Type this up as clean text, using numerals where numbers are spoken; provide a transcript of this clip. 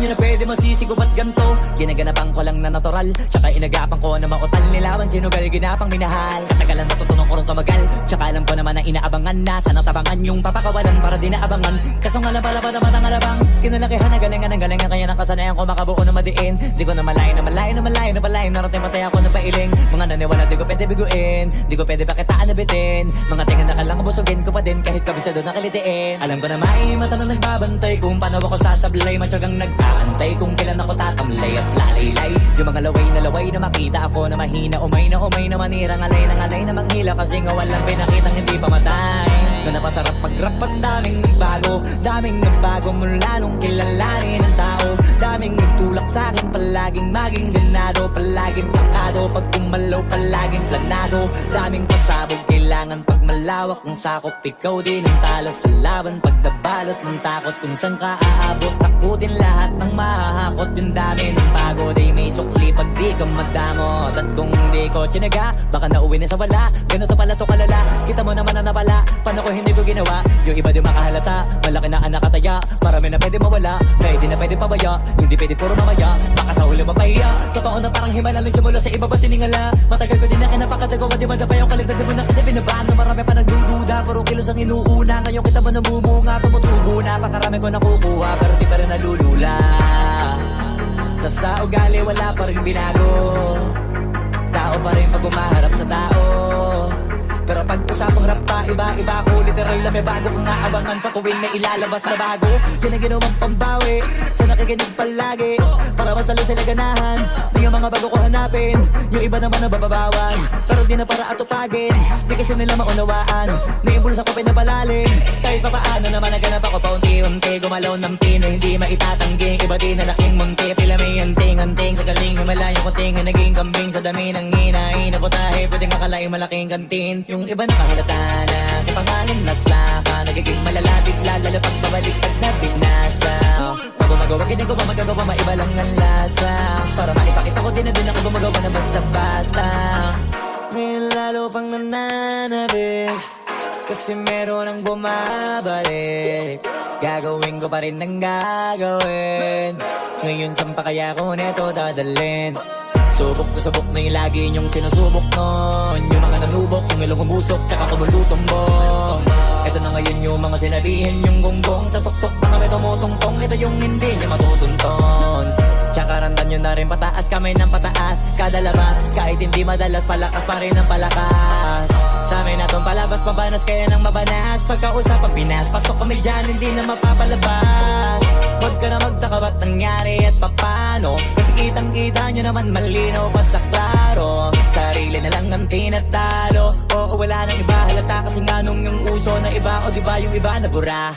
nyo na pwede masisigo ba't ganto? Ginaganapan ko lang na natural, tsaka inagapan ko na mautal. Nilaban sinugal, ginapang minahal. Katagalan matutunan ko rin tumagal, tsaka alam ko naman na inaabangan na sana tabangan yung papakawalan para di naabangan. Kaso nga lang pala pa naman ang alabang kinalakihan na galingan ng galingan, kaya nakasanayan ko makabuo na madiin. Di ko na malayo na malayo na malayo na palayo, narating matay ako na pailing. Mga naniwala di ko pwede biguin, di ko pwede pakitaan na bitin. Mga tinga na kalang busugin ko pa din kahit kabisado na kalitiin. Alam ko na may mata na nagbabantay kung paano ako sasablay, matyagang nag-aantay kung kailan ako tatamlay at lalaylay. Yung mga laway na makita ako na mahina, umay na manirang alay na manghila, kasi nga walang pinakitang hindi pamatay. Na napasarap mag-rap, ang daming nagbago mula nung kilalanin ang tao. Daming nagtulak sa'kin, palaging maging ganado, palaging plakado, pag kumalaw palaging planado. Daming pasabog, kailangan pag malawak ang sakop, ikaw din ang talo sa laban. Pag nabalot ng takot kung saan ka aabot, takutin lahat ng mahahakot. Yung dami ng pagod ay may sukli pag di ka madamot. At kung hindi ko tsinaga, baka nauwi na sa wala. Ganito pala to kalala, kita mo naman na napala. Paano ko hindi ko ginawa, yung iba di makahalata. Malaki na anak kataya, marami na pwede mawala, pwede na pwede pabaya, hindi pwede puro mamaya, baka sa huli mapahiya. Totoo na parang himala lang mula sa iba ba tiningala. Matagal ko din na kinapakatagawa, di madapa yung kaligtad, di mo na kita binabahan. Marami pa nagdududa, puro kilos ang inuuna. Ngayon kita mo namumunga, tumutubo na, pakarami ko nakukuha, pero di pa rin nalulula. Tas sa ugali wala pa rin binago, tao pa rin pag umaharap sa tao. Pero pag usapang rap pa, iba ko literal na may bago kong naabangan sa tuwing may ilalabas na bago. Yan ang ginawang pambawi sa nakikinig palagi, para mas lalo sila ganahan. Di yung mga bago ko hanapin, yung iba naman nabababawan, pero di na para atupagin. Di kasi nila maunawaan, naimbulsa ko pinapalalim. Kahit pa paano naman naganap ako paunti-unti, gumalaw ng pino, hindi maitatanggi. Iba din na laking munti, pila may anting-anting. Sa galing may malayong kunting, naging kambing sa dami ng hinahin. Naputahe, pwedeng akalaing malaking kantin. Yung iba nakahalata na sa pangalan naglaka, nagiging malalapit lalo pag babaliktad na binasa. Pag gumagawa, hindi ko ba magagawa, maiba lang ang lasa. Para maipakita ko din na din ako gumagawa na basta-basta. Ngayon lalo pang nananabik, kasi meron ang bumabalik. Gagawin ko pa rin ang gagawin. Ngayon saan pa kaya ko neto dadalhin? Subok na yung lagi niyong sinusubok nun. Yung mga nanubok, yung ilong umusok, tsaka kumulutumbong. Ito na ngayon yung mga sinabihin yung gonggong. Sa tuktok na kami tumutungtong, ito yung hindi niya matutunton. Tsaka randan nyo na rin pataas, kamay ng pataas. Kada labas, kahit hindi madalas, palakas pa rin ang palakas. Sa amin na tong palabas, pabanas kaya nang mabanas. Pagkausap ang Pinas, pasok kami dyan, hindi na mapapalabas. Huwag ka na magtaka ba't nangyari at papano, kasi kitang-kita nyo naman malinaw pa sa klaro. Sarili na lang ang tinatalo, oo wala nang iba halata, kasi nga nung yung uso na iba, o diba yung iba na bura.